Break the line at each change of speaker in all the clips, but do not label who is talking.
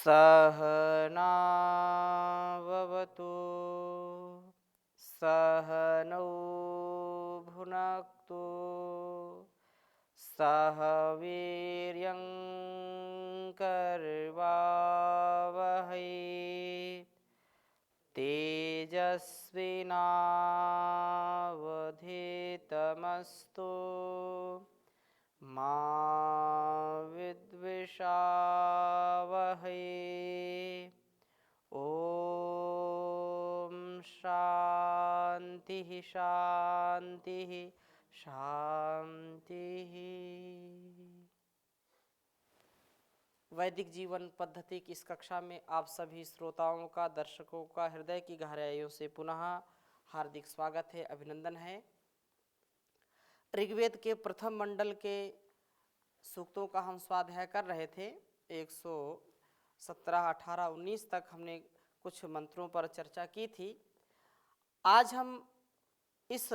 सहनाववतु सहनौ भुनक्तु सह वीर्यं कर्वावहै तेजस्विनावधीतमस्तु मा विद्विषावहै। ओम शांति शांति शांति। वैदिक जीवन पद्धति की इस कक्षा में आप सभी श्रोताओं का, दर्शकों का हृदय की गहराइयों से पुनः हार्दिक स्वागत है, अभिनंदन है। ऋग्वेद के प्रथम मंडल के सूक्तों का हम स्वाध्याय कर रहे थे। 117, 18, 19 तक हमने कुछ मंत्रों पर चर्चा की थी। आज हम इस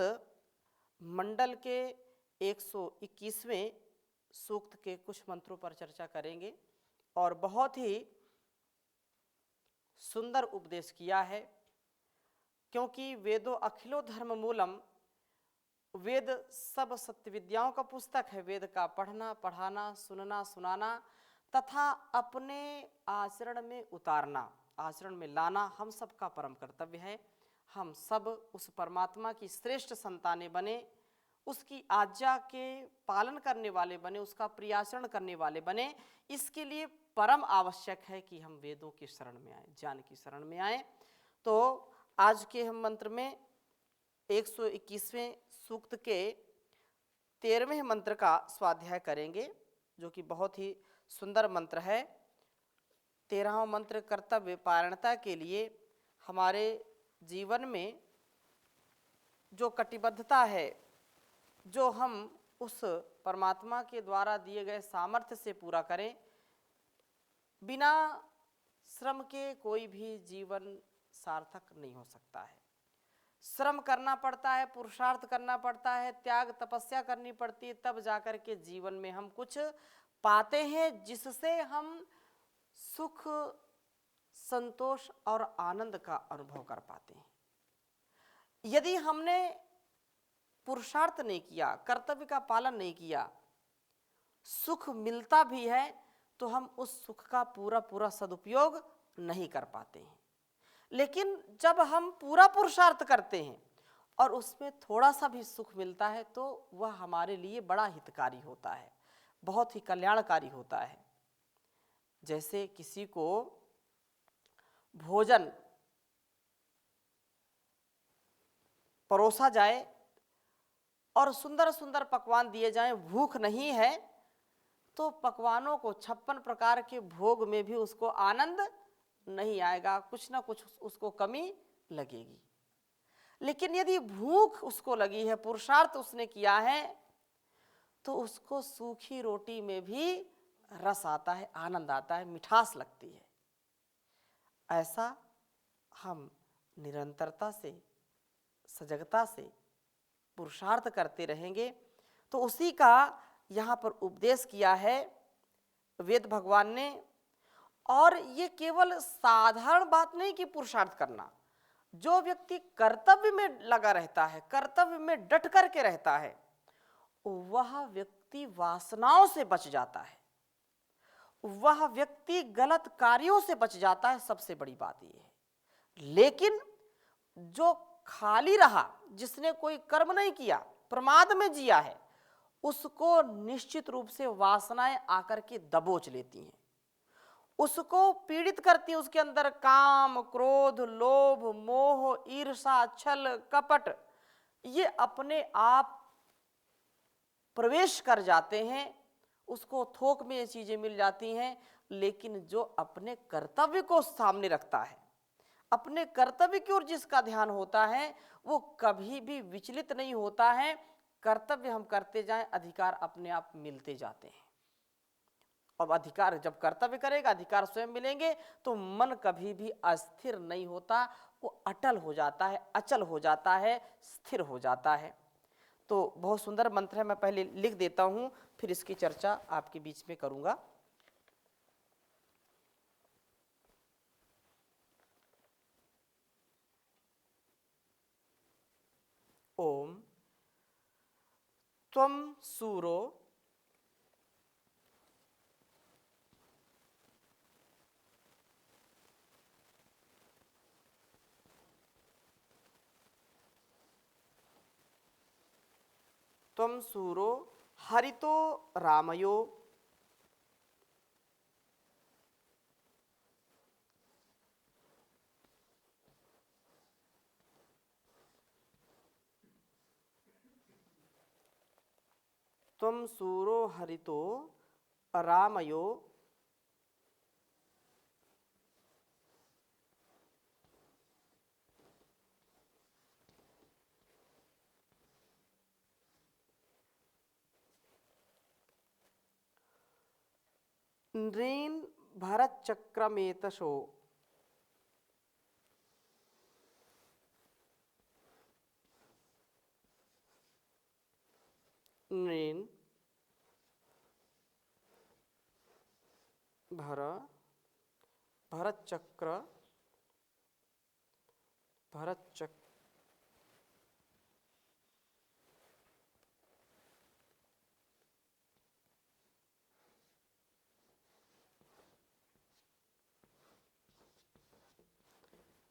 मंडल के 121वें सूक्त के कुछ मंत्रों पर चर्चा करेंगे और बहुत ही सुंदर उपदेश किया है, क्योंकि वेदो अखिलो धर्म मूलम, वेद सब सत्य विद्याओं का पुस्तक है। वेद का पढ़ना, पढ़ाना, सुनना, सुनाना तथा अपने आचरण में उतारना, आचरण में लाना हम सबका परम कर्तव्य है। हम सब उस परमात्मा की श्रेष्ठ संतानें बने, उसकी आज्ञा के पालन करने वाले बने, उसका प्रियाचरण करने वाले बने। इसके लिए परम आवश्यक है कि हम वेदों की शरण में आए, ज्ञान की शरण में आए। तो आज के हम मंत्र में 121वें सूक्त के 13वें मंत्र का स्वाध्याय करेंगे, जो कि बहुत ही सुंदर मंत्र है। 13वां मंत्र कर्तव्य पारणता के लिए हमारे जीवन में जो कटिबद्धता है, जो हम उस परमात्मा के द्वारा दिए गए सामर्थ्य से पूरा करें। बिना श्रम के कोई भी जीवन सार्थक नहीं हो सकता है। श्रम करना पड़ता है, पुरुषार्थ करना पड़ता है, त्याग तपस्या करनी पड़ती है, तब जाकर के जीवन में हम कुछ पाते हैं, जिससे हम सुख, संतोष और आनंद का अनुभव कर पाते हैं। यदि हमने पुरुषार्थ नहीं किया, कर्तव्य का पालन नहीं किया, सुख मिलता भी है तो हम उस सुख का पूरा पूरा सदुपयोग नहीं कर पाते हैं। लेकिन जब हम पूरा पुरुषार्थ करते हैं और उसमें थोड़ा सा भी सुख मिलता है तो वह हमारे लिए बड़ा हितकारी होता है, बहुत ही कल्याणकारी होता है। जैसे किसी को भोजन परोसा जाए और सुंदर सुंदर पकवान दिए जाएं, भूख नहीं है तो पकवानों को 56 प्रकार के भोग में भी उसको आनंद नहीं आएगा, कुछ ना कुछ उसको कमी लगेगी। लेकिन यदि भूख उसको लगी है, पुरुषार्थ उसने किया है, तो उसको सूखी रोटी में भी रस आता है, आनंद आता है, मिठास लगती है। ऐसा हम निरंतरता से, सजगता से पुरुषार्थ करते रहेंगे तो उसी का यहाँ पर उपदेश किया है वेद भगवान ने। और ये केवल साधारण बात नहीं कि पुरुषार्थ करना। जो व्यक्ति कर्तव्य में लगा रहता है, कर्तव्य में डट करके रहता है, वह व्यक्ति वासनाओं से बच जाता है, वह व्यक्ति गलत कार्यों से बच जाता है। सबसे बड़ी बात यह है। लेकिन जो खाली रहा, जिसने कोई कर्म नहीं किया, प्रमाद में जिया है, उसको निश्चित रूप से वासनाएं आकर के दबोच लेती हैं, उसको पीड़ित करती है। उसके अंदर काम, क्रोध, लोभ, मोह, ईर्ष्या, छल, कपट ये अपने आप प्रवेश कर जाते हैं, उसको थोक में ये चीजें मिल जाती हैं। लेकिन जो अपने कर्तव्य को सामने रखता है, अपने कर्तव्य की ओर जिसका ध्यान होता है, वो कभी भी विचलित नहीं होता है। कर्तव्य हम करते जाएं, अधिकार अपने आप मिलते जाते हैं। अब अधिकार जब कर्तव्य करेगा, अधिकार स्वयं मिलेंगे, तो मन कभी भी अस्थिर नहीं होता, वो अटल हो जाता है, अचल हो जाता है, स्थिर हो जाता है। तो बहुत सुंदर मंत्र है, मैं पहले लिख देता हूं, फिर इसकी चर्चा आपके बीच में करूंगा। त्वम सूरो त्वम सूरो हरितो रामयो त्वम सूरो हरितो रामयो नृन भरतचक्रमेतशो नृन भर भरतचक्र भरतचक्र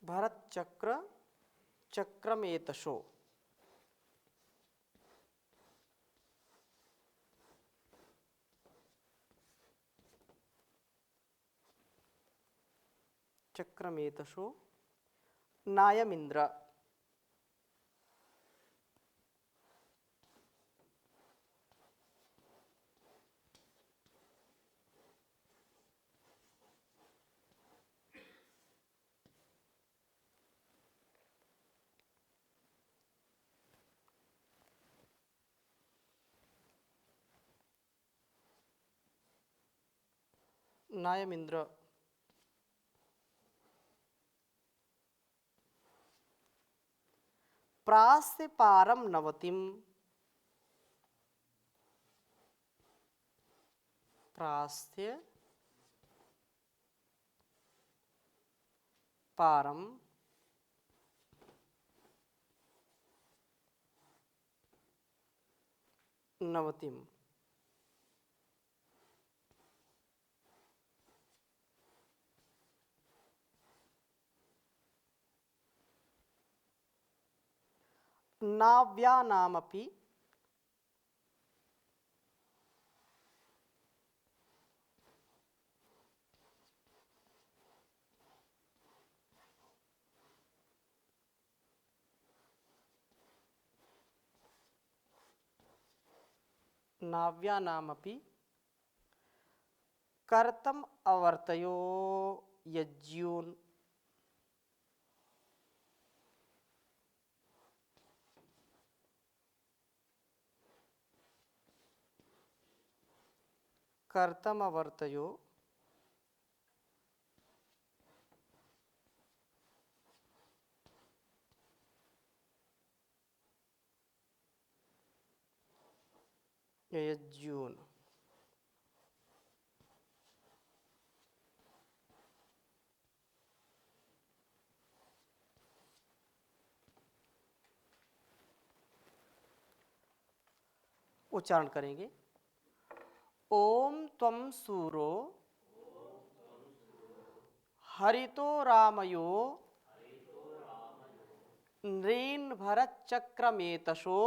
भरतचक्र चक्रमेतशो चक्रमेतशो नायमिंद्र नायमिंद्र प्रास्य पारम नवतिम प्रास्य पारम नवतिम नाव्यानामपि नाव्यानामपि कर्तम अवर्तयो यज्ञून कर्तम अवर्तयो यज्ञून उच्चारण करेंगे। ओम त्वम सूरो हरितो रामयो नृन भरतचक्रमेतशो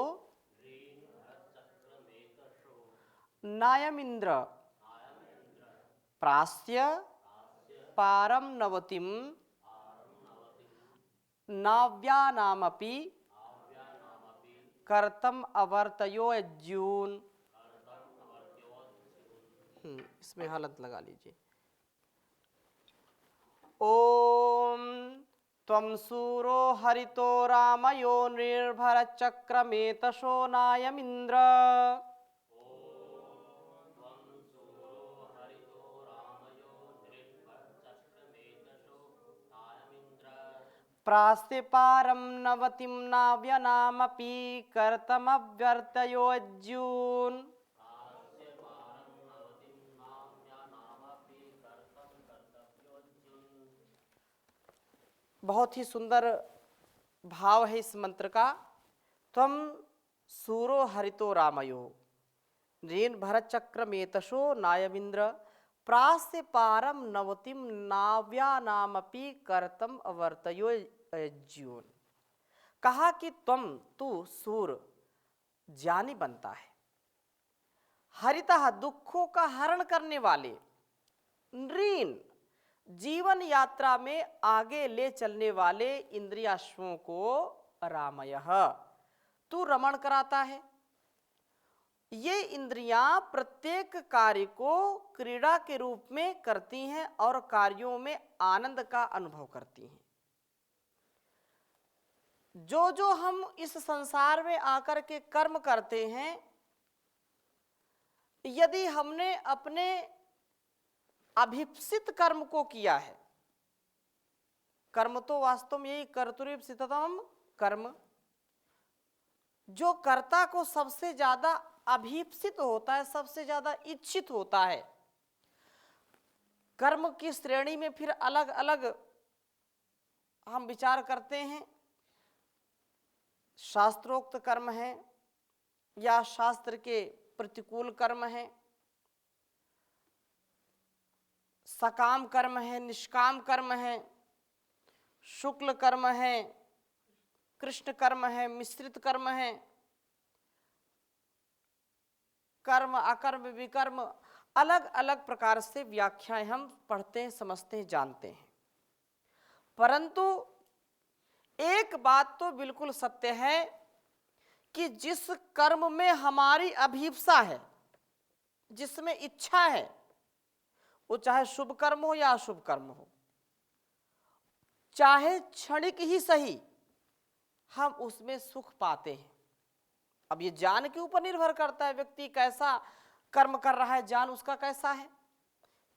नायमिंद्र प्रास्य पारम नवतिम नाव्यानामपि कर्तम अवर्तयो यज्ञून। इसमें हलंत लगा लीजिए। ओम त्वं सूरो हरितो रामयो निर्भरचक्रमेतशो नायमिंद्र प्रास्ते पारं नवतिं नाव्यनामपि कर्तमव्यर्तयो यज्ञून। बहुत ही सुंदर भाव है इस मंत्र का। त्वम सूरो हरितो रामयो ऋण भरत चक्रमेतशो नायमिंद्र प्रास्य पारम नवतिम नाव्यानामपि करतम अवर्तयो ज्योन। कहा कि तू सूर ज्ञानी बनता है, हरितः दुखों का हरण करने वाले, नृण जीवन यात्रा में आगे ले चलने वाले इंद्रियाश्वों को रामयः तू रमण कराता है। ये इंद्रियां प्रत्येक कार्य को क्रीड़ा के रूप में करती हैं और कार्यों में आनंद का अनुभव करती हैं। जो जो हम इस संसार में आकर के कर्म करते हैं, यदि हमने अपने अभिप्सित कर्म को किया है, कर्म तो वास्तव में यही कर्तुरीप्सिततम कर्म, जो कर्ता को सबसे ज्यादा अभीप्सित होता है, सबसे ज्यादा इच्छित होता है। कर्म की श्रेणी में फिर अलग अलग हम विचार करते हैं, शास्त्रोक्त कर्म है या शास्त्र के प्रतिकूल कर्म है, सकाम कर्म है, निष्काम कर्म है, शुक्ल कर्म है, कृष्ण कर्म है, मिश्रित कर्म है, कर्म अकर्म विकर्म, अलग अलग प्रकार से व्याख्याएं हम पढ़ते हैं, समझते हैं, जानते हैं। परंतु एक बात तो बिल्कुल सत्य है कि जिस कर्म में हमारी अभिप्सा है, जिसमें इच्छा है, वो चाहे शुभ कर्म हो या अशुभ कर्म हो, चाहे क्षणिक ही सही, हम उसमें सुख पाते हैं। अब ये ज्ञान के ऊपर निर्भर करता है, व्यक्ति कैसा कर्म कर रहा है, ज्ञान उसका कैसा है।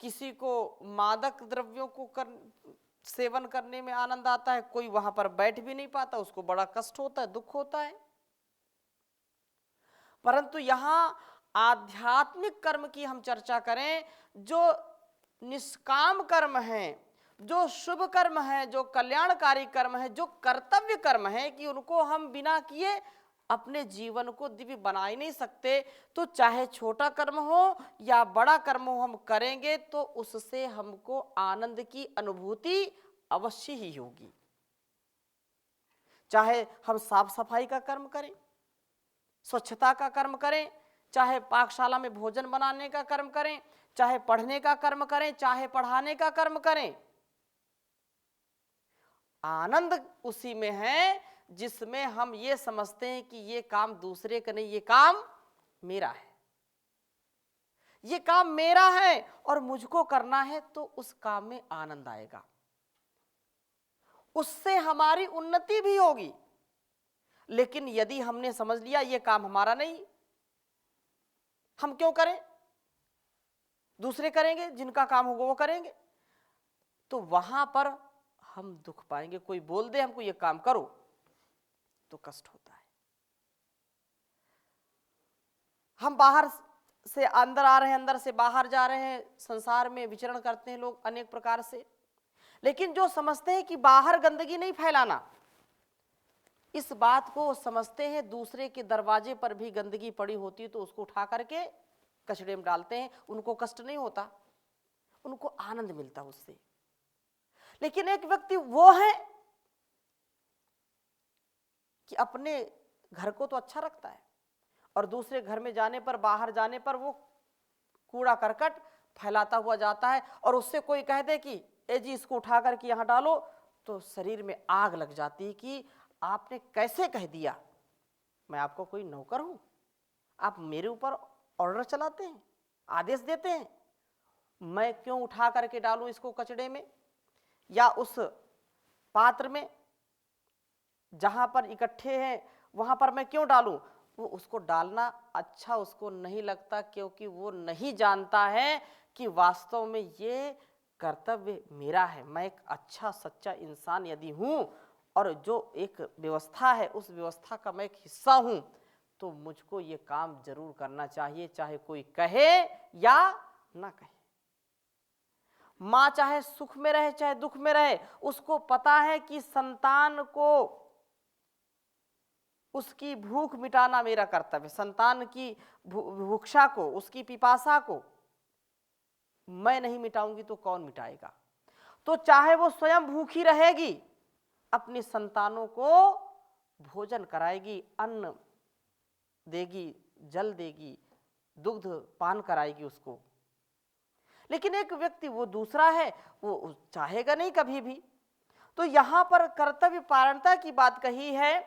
किसी को मादक द्रव्यों को सेवन करने में आनंद आता है, कोई वहां पर बैठ भी नहीं पाता, उसको बड़ा कष्ट होता है, दुख होता है। परंतु यहां आध्यात्मिक कर्म की हम चर्चा करें, जो निष्काम कर्म है, जो शुभ कर्म है, जो कल्याणकारी कर्म है, जो कर्तव्य कर्म है कि उनको हम बिना किए अपने जीवन को दिव्य बना ही नहीं सकते, तो चाहे छोटा कर्म हो या बड़ा कर्म हो, हम करेंगे तो उससे हमको आनंद की अनुभूति अवश्य ही होगी। चाहे हम साफ सफाई का कर्म करें, स्वच्छता का कर्म करें, चाहे पाकशाला में भोजन बनाने का कर्म करें, चाहे पढ़ने का कर्म करें, चाहे पढ़ाने का कर्म करें, आनंद उसी में है जिसमें हम ये समझते हैं कि ये काम दूसरे का नहीं, ये काम मेरा है, ये काम मेरा है और मुझको करना है, तो उस काम में आनंद आएगा, उससे हमारी उन्नति भी होगी। लेकिन यदि हमने समझ लिया ये काम हमारा नहीं, हम क्यों करें, दूसरे करेंगे, जिनका काम होगा वो करेंगे, तो वहां पर हम दुख पाएंगे। कोई बोल दे हमको ये काम करो तो कष्ट होता है। हम बाहर से अंदर आ रहे हैं, अंदर से बाहर जा रहे हैं, संसार में विचरण करते हैं लोग अनेक प्रकार से, लेकिन जो समझते हैं कि बाहर गंदगी नहीं फैलाना, इस बात को समझते हैं दूसरे के दरवाजे पर भी गंदगी पड़ी होती है तो उसको उठा करके कचड़े में डालते हैं, उनको कष्ट नहीं होता, उनको आनंद मिलता उससे। लेकिन एक व्यक्ति वो है कि अपने घर को तो अच्छा रखता है और दूसरे घर में जाने पर, बाहर जाने पर वो कूड़ा करकट फैलाता हुआ जाता है, और उससे कोई कह दे कि ए जी इसको उठा करके यहाँ डालो, तो शरीर में आग लग जाती है कि आपने कैसे कह दिया, मैं आपको कोई नौकर हूं, आप मेरे ऊपर ऑर्डर चलाते हैं, आदेश देते हैं, मैं क्यों उठा करके डालूं इसको कचड़े में या उस पात्र में जहां पर इकट्ठे हैं वहां पर मैं क्यों डालूं। वो उसको डालना अच्छा उसको नहीं लगता, क्योंकि वो नहीं जानता है कि वास्तव में ये कर्तव्य मेरा है। मैं एक अच्छा सच्चा इंसान यदि हूं और जो एक व्यवस्था है उस व्यवस्था का मैं एक हिस्सा हूं, तो मुझको ये काम जरूर करना चाहिए, चाहे कोई कहे या ना कहे। माँ चाहे सुख में रहे चाहे दुख में रहे, उसको पता है कि संतान को उसकी भूख मिटाना मेरा कर्तव्य, संतान की भूक्षा को, उसकी पिपासा को मैं नहीं मिटाऊंगी तो कौन मिटाएगा। तो चाहे वो स्वयं भूखी रहेगी, अपनी संतानों को भोजन कराएगी, अन्न देगी, जल देगी, दुग्ध पान कराएगी उसको। लेकिन एक व्यक्ति वो दूसरा है, वो चाहेगा नहीं कभी भी। तो यहां पर कर्तव्य पारणता की बात कही है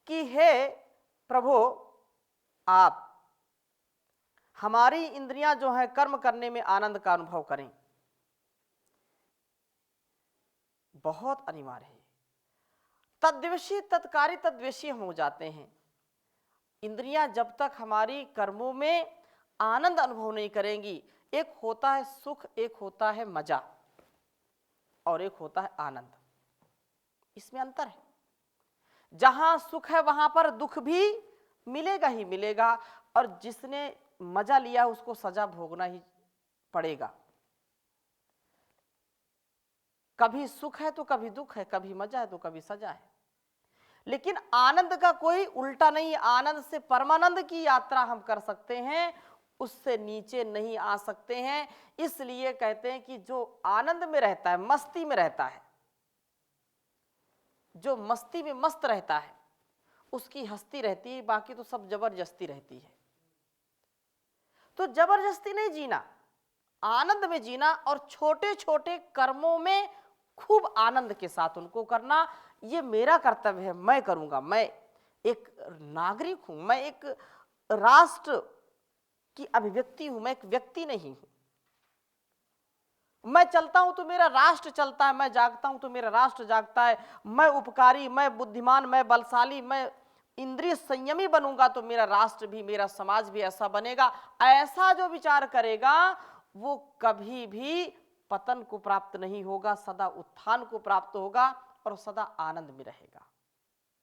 कि हे प्रभु, आप हमारी इंद्रियां जो है कर्म करने में आनंद का अनुभव करें। बहुत अनिवार्य है। तद्विषी तत्कारी तद्वेषी हम हो जाते हैं। इंद्रियां जब तक हमारी कर्मों में आनंद अनुभव नहीं करेंगी, एक होता है सुख, एक होता है मजा, और एक होता है आनंद, इसमें अंतर है। जहां सुख है वहां पर दुख भी मिलेगा ही मिलेगा, और जिसने मजा लिया उसको सजा भोगना ही पड़ेगा। कभी सुख है तो कभी दुख है, कभी मजा है तो कभी सजा है। लेकिन आनंद का कोई उल्टा नहीं। आनंद से परमानंद की यात्रा हम कर सकते हैं, उससे नीचे नहीं आ सकते हैं। इसलिए कहते हैं कि जो आनंद में रहता है, मस्ती में रहता है, जो मस्ती में मस्त रहता है, उसकी हस्ती रहती है, बाकी तो सब जबरदस्ती रहती है। तो जबरदस्ती नहीं जीना, आनंद में जीना, और छोटे छोटे कर्मों में खूब आनंद के साथ उनको करना, ये मेरा कर्तव्य है, मैं करूंगा। मैं एक नागरिक हूं, मैं एक राष्ट्र की अभिव्यक्ति हूं, मैं एक व्यक्ति नहीं हूं। मैं चलता हूं तो मेरा राष्ट्र चलता है, मैं जागता हूं तो मेरा राष्ट्र जागता है। मैं उपकारी, मैं बुद्धिमान, मैं बलशाली, मैं इंद्रिय संयमी बनूंगा तो मेरा राष्ट्र भी, मेरा समाज भी ऐसा बनेगा। ऐसा जो विचार करेगा वो कभी भी पतन को प्राप्त नहीं होगा, सदा उत्थान को प्राप्त होगा और सदा आनंद में रहेगा।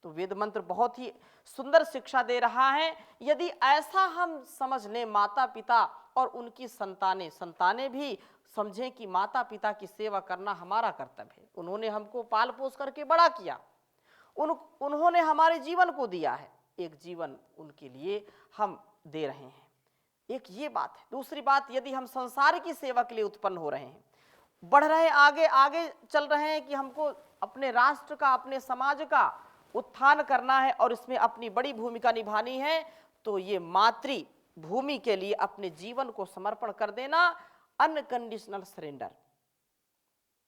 तो वेद मंत्र बहुत ही सुंदर शिक्षा दे रहा है। यदि ऐसा हम समझ लें, माता पिता और उनकी संतानें भी समझें कि माता पिता की सेवा करना हमारा कर्तव्य है। उन्होंने हमको पाल पोस करके बड़ा किया, उन्होंने हमारे जीवन को दिया है, एक जीवन उनके लिए हम दे रहे हैं। एक ये बात है। दूसरी बात, यदि हम संसार की सेवा के लिए उत्पन्न हो रहे हैं, बढ़ रहे हैं, आगे आगे चल रहे हैं कि हमको अपने राष्ट्र का, अपने समाज का उत्थान करना है और इसमें अपनी बड़ी भूमिका निभानी है, तो ये मातृभूमि के लिए अपने जीवन को समर्पण कर देना, अनकंडीशनल सरेंडर।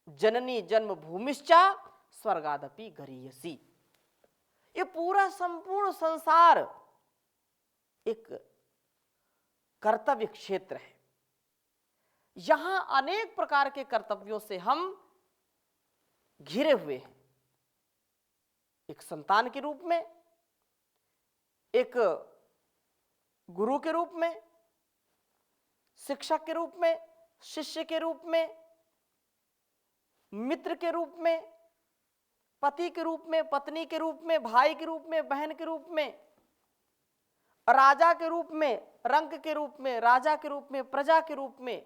जननी जन्म भूमिश्चा स्वर्गादपि गरीयसी। ये पूरा संपूर्ण संसार एक कर्तव्य क्षेत्र है। यहां अनेक प्रकार के कर्तव्यों से हम घिरे हुए हैं। एक संतान के रूप में, एक गुरु के रूप में, शिक्षक के रूप में, शिष्य के रूप में, मित्र के रूप में, पति के रूप में, पत्नी के रूप में, भाई के रूप में, बहन के रूप में, राजा के रूप में, रंक के रूप में, राजा के रूप में, प्रजा के रूप में,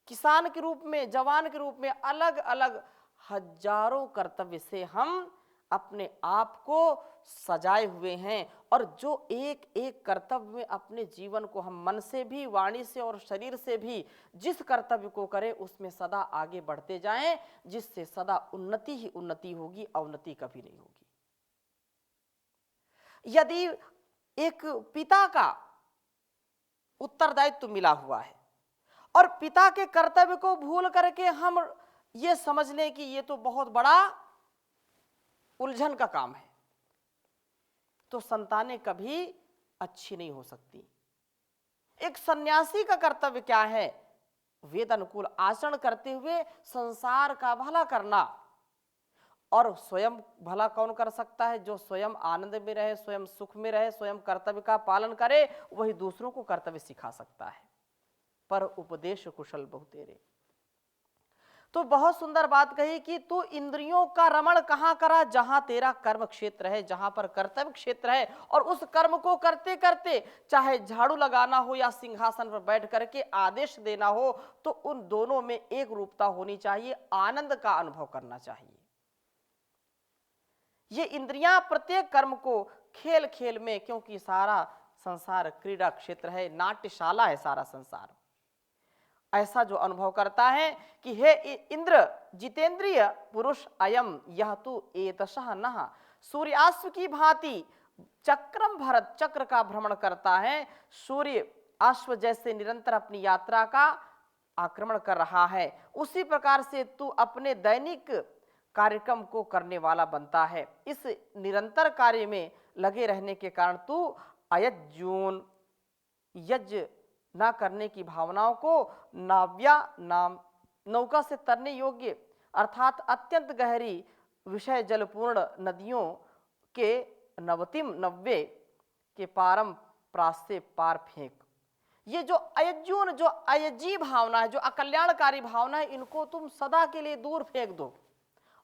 किसान के रूप में, जवान के रूप में, अलग अलग हजारों कर्तव्य से हम अपने आप को सजाए हुए हैं। और जो एक एक कर्तव्य में अपने जीवन को हम मन से भी, वाणी से और शरीर से भी जिस कर्तव्य को करें उसमें सदा आगे बढ़ते जाएं, जिससे सदा उन्नति ही उन्नति होगी, अवनति कभी नहीं होगी। यदि एक पिता का उत्तरदायित्व मिला हुआ है और पिता के कर्तव्य को भूल करके हम ये समझ लें कि ये तो बहुत बड़ा उलझन का काम है, तो संतानें कभी अच्छी नहीं हो सकती। एक सन्यासी का कर्तव्य क्या है? वेद अनुकूल आचरण करते हुए संसार का भला करना। और स्वयं भला कौन कर सकता है? जो स्वयं आनंद में रहे, स्वयं सुख में रहे, स्वयं कर्तव्य का पालन करे, वही दूसरों को कर्तव्य सिखा सकता है। पर उपदेश कुशल बहुतेरे। तो बहुत सुंदर बात कही कि तू इंद्रियों का रमण कहां करा? जहां तेरा कर्म क्षेत्र है, जहां पर कर्तव्य क्षेत्र है। और उस कर्म को करते करते, चाहे झाड़ू लगाना हो या सिंहासन पर बैठ करके आदेश देना हो, तो उन दोनों में एक रूपता होनी चाहिए, आनंद का अनुभव करना चाहिए। ये इंद्रियां प्रत्येक कर्म को खेल खेल में, क्योंकि सारा संसार क्रीड़ा क्षेत्र है, नाट्यशाला है सारा संसार। ऐसा जो अनुभव करता है कि हे इंद्र जितेंद्रिय पुरुष अयम यह तु एतशः नः, सूर्याश्व की भांति चक्रम भरत चक्र का भ्रमण करता है, सूर्य अश्व जैसे निरंतर अपनी यात्रा का आक्रमण कर रहा है, उसी प्रकार से तू अपने दैनिक कार्यक्रम को करने वाला बनता है। इस निरंतर कार्य में लगे रहने के कारण तू अयज्जून यज्ञ ना करने की भावनाओं को नाव्या नाम नौका से तरने योग्य अर्थात अत्यंत गहरी विषय जलपूर्ण नदियों के नवतिम नव्वे के पारम प्रास से पार फेंक। ये जो अयज्जून, जो अयजी भावना है, जो अकल्याणकारी भावना है, इनको तुम सदा के लिए दूर फेंक दो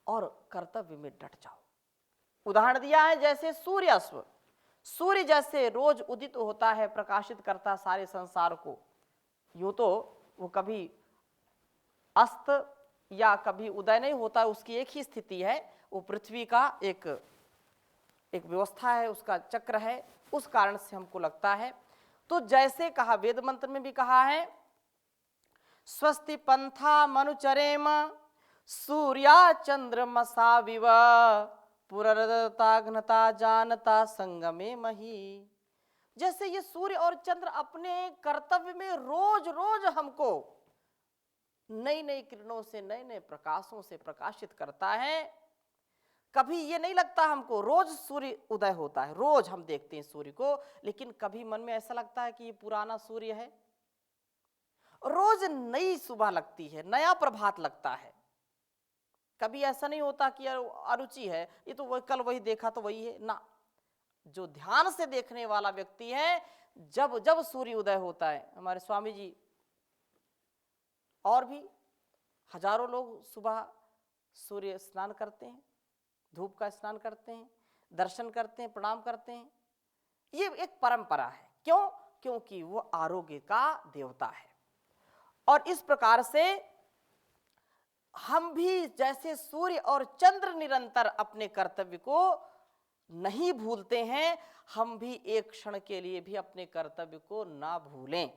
और कर्तव्य में डट जाओ। उदाहरण दिया है जैसे सूर्याश्व, सूर्य जैसे रोज उदित होता है, प्रकाशित करता सारे संसार को, यूं तो वो कभी अस्त या कभी उदय नहीं होता, उसकी एक ही स्थिति है, वो पृथ्वी का एक व्यवस्था है, उसका चक्र है, उस कारण से हमको लगता है। तो जैसे कहा वेद मंत्र में भी कहा है, स्वस्ति पंथा मनुचरेम सूर्या चंद्रमसाविव पुररदता घनता जानता संगमे मही। जैसे ये सूर्य और चंद्र अपने कर्तव्य में रोज रोज हमको नई नई किरणों से, नए नए प्रकाशों से प्रकाशित करता है। कभी ये नहीं लगता हमको रोज सूर्य उदय होता है, रोज हम देखते हैं सूर्य को, लेकिन कभी मन में ऐसा लगता है कि ये पुराना सूर्य है। रोज नई सुबह लगती है, नया प्रभात लगता है। कभी ऐसा नहीं होता कि यार अरुचि है, ये तो वही कल वही देखा तो वही है ना। जो ध्यान से देखने वाला व्यक्ति है, जब जब सूर्य उदय होता है, हमारे स्वामी जी और भी हजारों लोग सुबह सूर्य स्नान करते हैं, धूप का स्नान करते हैं, दर्शन करते हैं, प्रणाम करते हैं। ये एक परंपरा है। क्यों? क्योंकि वो आरोग्य का देवता है। और इस प्रकार से हम भी जैसे सूर्य और चंद्र निरंतर अपने कर्तव्य को नहीं भूलते हैं, हम भी एक क्षण के लिए भी अपने कर्तव्य को ना भूलें,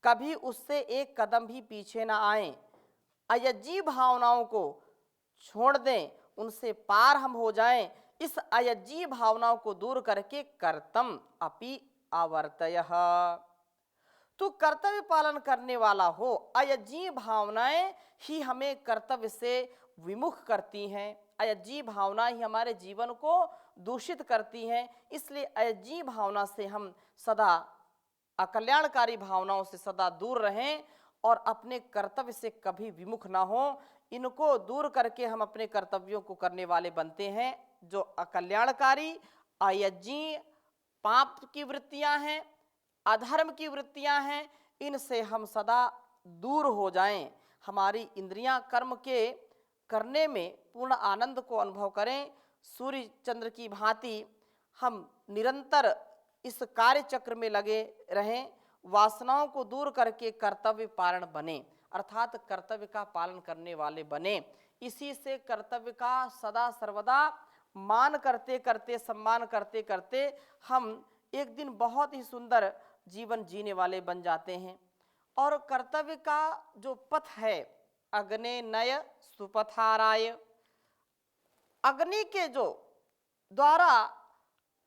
कभी उससे एक कदम भी पीछे ना आए, अयज्जी भावनाओं को छोड़ दें, उनसे पार हम हो जाएं। इस अयज्जी भावनाओं को दूर करके कर्तम अपि आवर्तयः, तू कर्तव्य पालन करने वाला हो। अयज्जी भावनाएं ही हमें कर्तव्य से विमुख करती हैं, अयज्जी भावना ही हमारे जीवन को दूषित करती हैं। इसलिए अयज्जी भावना से हम सदा, अकल्याणकारी भावनाओं से सदा दूर रहें और अपने कर्तव्य से कभी विमुख ना हो। इनको दूर करके हम अपने कर्तव्यों को करने वाले बनते हैं। जो अकल्याणकारी अयज्जी पाप की वृत्तियां हैं, अधर्म की वृत्तियां हैं, इनसे हम सदा दूर हो जाएं। हमारी इंद्रियां कर्म के करने में पूर्ण आनंद को अनुभव करें। सूर्य चंद्र की भांति हम निरंतर इस कार्य चक्र में लगे रहें, वासनाओं को दूर करके कर्तव्य पालन बने, अर्थात कर्तव्य का पालन करने वाले बने। इसी से कर्तव्य का सदा सर्वदा मान करते करते, सम्मान करते करते हम एक दिन बहुत ही सुंदर जीवन जीने वाले बन जाते हैं। और कर्तव्य का जो पथ है, अग्ने नय सुपथाराय, अग्नि के जो द्वारा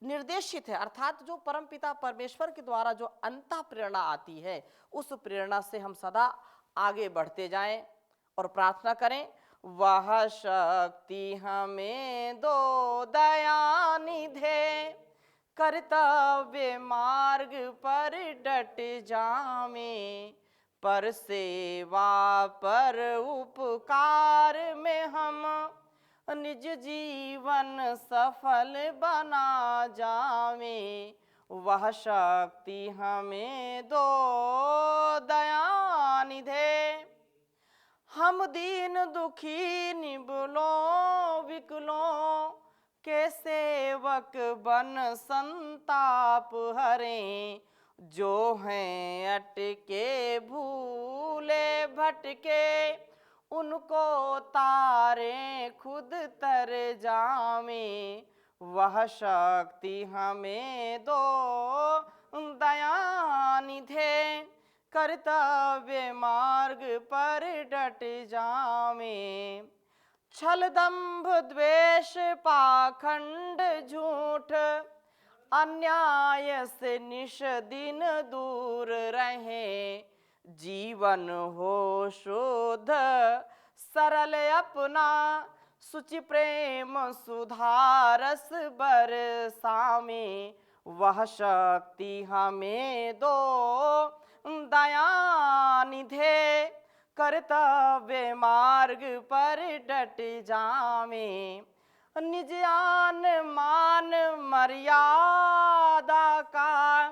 निर्देशित है, अर्थात जो परमपिता परमेश्वर के द्वारा जो अंतः प्रेरणा आती है, उस प्रेरणा से हम सदा आगे बढ़ते जाएं और प्रार्थना करें, वह शक्ति हमें दो दया निधे, कर्तव्य मार्ग पर डट जामे, पर सेवा पर उपकार में हम निज जीवन सफल बना जावे। वह शक्ति हमें दो दया निधे, हम दीन दुखी निबलों विकलों के सेवक बन संताप हरें, जो हैं अटके भूले भटके उनको तारे खुद तर जावे। वह शक्ति हमें दो दयानिधे, कर्तव्य मार्ग पर डट जावें। छल दंभ द्वेष पाखंड झूठ, अन्याय से निश दिन दूर रहे। जीवन हो शुद्ध सरल अपना, सुचि प्रेम सुधारस बरसावे। वह शक्ति हमें दो दयानिधे, कर्तव्य मार्ग पर डट जावें। निज आन मान मर्यादा का,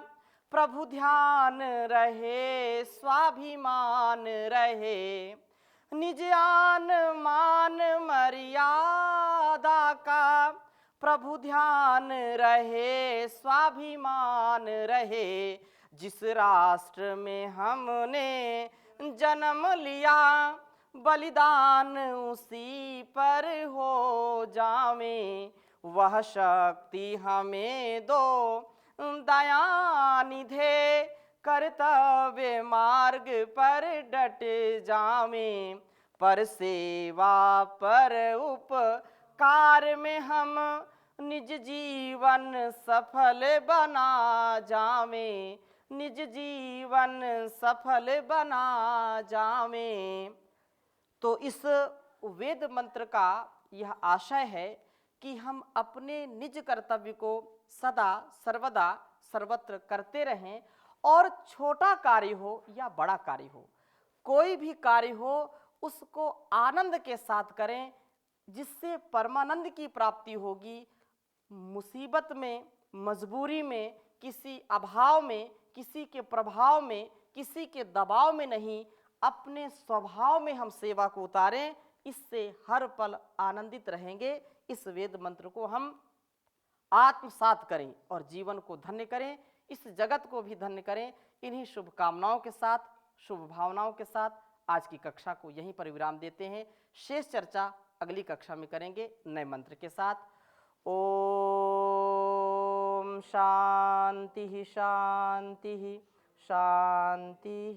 प्रभु ध्यान रहे स्वाभिमान रहे। निज आन मान मर्यादा का, प्रभु ध्यान रहे स्वाभिमान रहे। जिस राष्ट्र में हमने जन्म लिया, बलिदान उसी पर हो जावे। वह शक्ति हमें दो दयानिधे, कर्तव्य मार्ग पर डट जावे। पर सेवा पर उपकार में हम निज जीवन सफल बना जावे। निज जीवन सफल बना जावे। तो इस वेद मंत्र का यह आशय है कि हम अपने निज कर्तव्य को सदा सर्वदा सर्वत्र करते रहें, और छोटा कार्य हो या बड़ा कार्य हो, कोई भी कार्य हो उसको आनंद के साथ करें, जिससे परमानंद की प्राप्ति होगी। मुसीबत में, मजबूरी में, किसी अभाव में, किसी के प्रभाव में, किसी के दबाव में नहीं, अपने स्वभाव में हम सेवा को उतारें, इससे हर पल आनंदित रहेंगे। इस वेद मंत्र को हम आत्मसात करें और जीवन को धन्य करें, इस जगत को भी धन्य करें। इन्हीं शुभकामनाओं के साथ, शुभ भावनाओं के साथ आज की कक्षा को यहीं पर विराम देते हैं। शेष चर्चा अगली कक्षा में करेंगे नए मंत्र के साथ। ओम शांति शांति शांति।